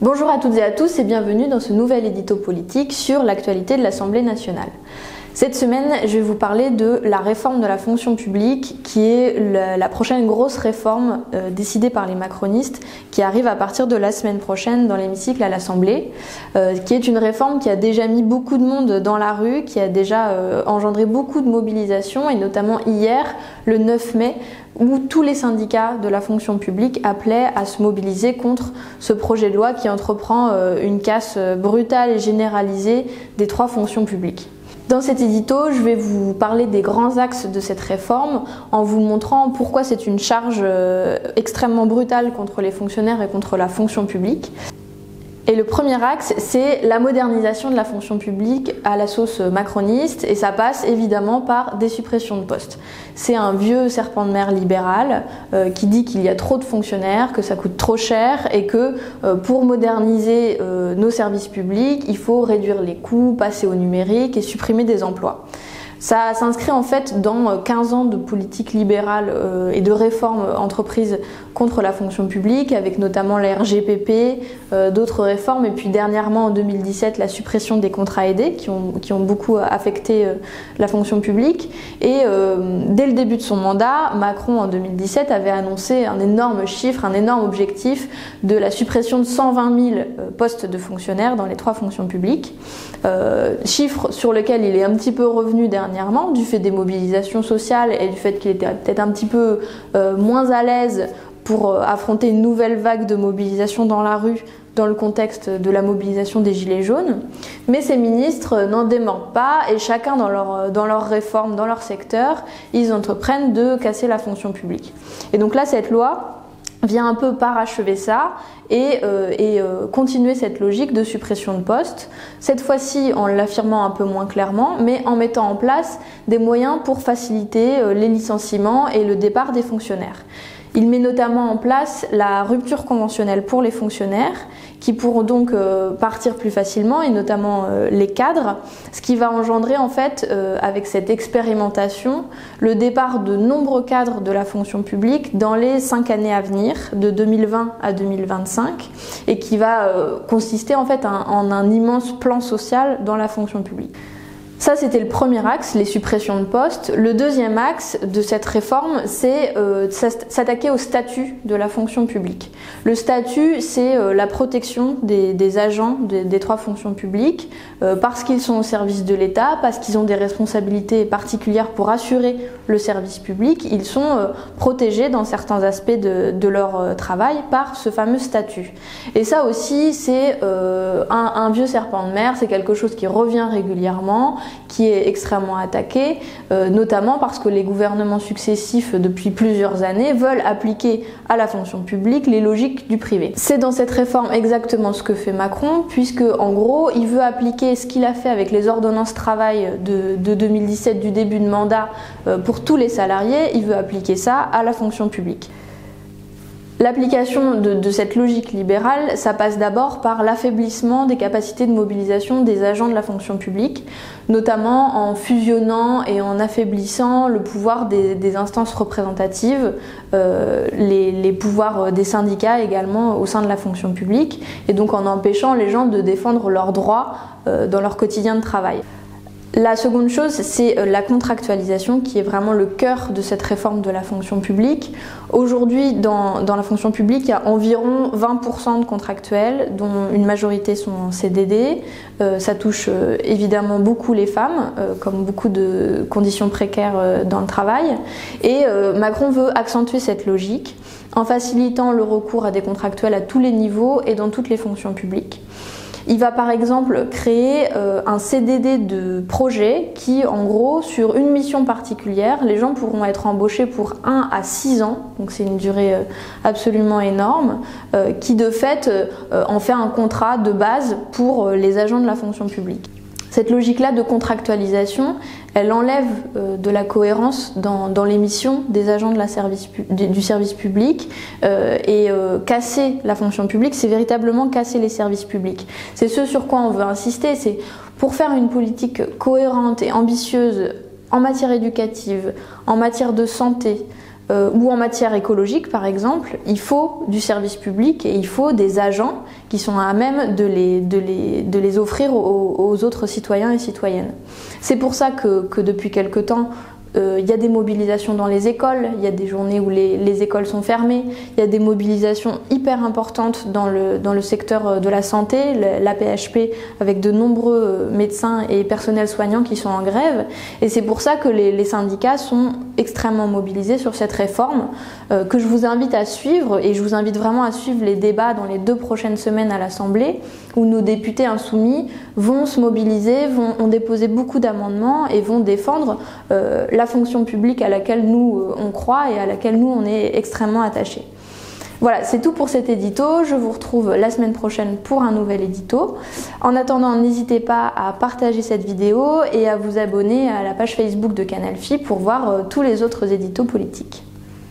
Bonjour à toutes et à tous et bienvenue dans ce nouvel édito politique sur l'actualité de l'Assemblée nationale. Cette semaine, je vais vous parler de la réforme de la fonction publique qui est la prochaine grosse réforme décidée par les macronistes qui arrive à partir de la semaine prochaine dans l'hémicycle à l'Assemblée, qui est une réforme qui a déjà mis beaucoup de monde dans la rue, qui a déjà engendré beaucoup de mobilisations et notamment hier, le 9 mai, où tous les syndicats de la fonction publique appelaient à se mobiliser contre ce projet de loi qui entreprend une casse brutale et généralisée des trois fonctions publiques. Dans cet édito, je vais vous parler des grands axes de cette réforme en vous montrant pourquoi c'est une charge extrêmement brutale contre les fonctionnaires et contre la fonction publique. Et le premier axe, c'est la modernisation de la fonction publique à la sauce macroniste et ça passe évidemment par des suppressions de postes. C'est un vieux serpent de mer libéral qui dit qu'il y a trop de fonctionnaires, que ça coûte trop cher et que pour moderniser nos services publics, il faut réduire les coûts, passer au numérique et supprimer des emplois. Ça s'inscrit en fait dans 15 ans de politique libérale et de réformes entreprises contre la fonction publique, avec notamment la RGPP, d'autres réformes, et puis dernièrement en 2017 la suppression des contrats aidés qui ont beaucoup affecté la fonction publique. Et dès le début de son mandat, Macron en 2017 avait annoncé un énorme chiffre, un énorme objectif de la suppression de 120 000 postes de fonctionnaires dans les trois fonctions publiques. Chiffre sur lequel il est un petit peu revenu dernièrement du fait des mobilisations sociales et du fait qu'il était peut-être un petit peu moins à l'aise pour affronter une nouvelle vague de mobilisation dans la rue dans le contexte de la mobilisation des Gilets jaunes. Mais ces ministres n'en démordent pas et chacun dans leur réforme, dans leur secteur, ils entreprennent de casser la fonction publique. Et donc là, cette loi vient un peu parachever ça et continuer cette logique de suppression de postes, cette fois-ci en l'affirmant un peu moins clairement, mais en mettant en place des moyens pour faciliter les licenciements et le départ des fonctionnaires. Il met notamment en place la rupture conventionnelle pour les fonctionnaires qui pourront donc partir plus facilement et notamment les cadres, ce qui va engendrer en fait avec cette expérimentation le départ de nombreux cadres de la fonction publique dans les 5 années à venir, de 2020 à 2025, et qui va consister en fait en un immense plan social dans la fonction publique. Ça, c'était le premier axe, les suppressions de postes. Le deuxième axe de cette réforme, c'est s'attaquer au statut de la fonction publique. Le statut, c'est la protection des agents des trois fonctions publiques parce qu'ils sont au service de l'État, parce qu'ils ont des responsabilités particulières pour assurer le service public. Ils sont protégés dans certains aspects de leur travail par ce fameux statut. Et ça aussi, c'est un vieux serpent de mer, c'est quelque chose qui revient régulièrement, qui est extrêmement attaqué, notamment parce que les gouvernements successifs depuis plusieurs années veulent appliquer à la fonction publique les logiques du privé. C'est dans cette réforme exactement ce que fait Macron, puisque en gros il veut appliquer ce qu'il a fait avec les ordonnances travail de 2017 du début de mandat pour tous les salariés, il veut appliquer ça à la fonction publique. L'application de cette logique libérale, ça passe d'abord par l'affaiblissement des capacités de mobilisation des agents de la fonction publique, notamment en fusionnant et en affaiblissant le pouvoir des instances représentatives, les pouvoirs des syndicats également au sein de la fonction publique, et donc en empêchant les gens de défendre leurs droits dans leur quotidien de travail. La seconde chose, c'est la contractualisation qui est vraiment le cœur de cette réforme de la fonction publique. Aujourd'hui, dans la fonction publique, il y a environ 20% de contractuels, dont une majorité sont en CDD. Ça touche évidemment beaucoup les femmes, comme beaucoup de conditions précaires dans le travail. Et Macron veut accentuer cette logique en facilitant le recours à des contractuels à tous les niveaux et dans toutes les fonctions publiques. Il va par exemple créer un CDD de projet qui, en gros, sur une mission particulière, les gens pourront être embauchés pour 1 à 6 ans, donc c'est une durée absolument énorme, qui de fait en fait un contrat de base pour les agents de la fonction publique. Cette logique-là de contractualisation, elle enlève de la cohérence dans les missions des agents du service public et casser la fonction publique, c'est véritablement casser les services publics. C'est ce sur quoi on veut insister, c'est pour faire une politique cohérente et ambitieuse en matière éducative, en matière de santé, ou en matière écologique par exemple, il faut du service public et il faut des agents qui sont à même de les offrir aux autres citoyens et citoyennes. C'est pour ça que depuis quelque temps, il y a des mobilisations dans les écoles, il y a des journées où les écoles sont fermées, il y a des mobilisations hyper importantes dans le secteur de la santé, l'AP-HP, avec de nombreux médecins et personnels soignants qui sont en grève. Et c'est pour ça que les syndicats sont extrêmement mobilisés sur cette réforme que je vous invite à suivre, et je vous invite vraiment à suivre les débats dans les 2 prochaines semaines à l'Assemblée, où nos députés insoumis vont se mobiliser, ont déposé beaucoup d'amendements et vont défendre la fonction publique à laquelle nous on croit et à laquelle nous on est extrêmement attachés. Voilà, c'est tout pour cet édito. Je vous retrouve la semaine prochaine pour un nouvel édito. En attendant, n'hésitez pas à partager cette vidéo et à vous abonner à la page Facebook de Canal Phi pour voir tous les autres éditos politiques.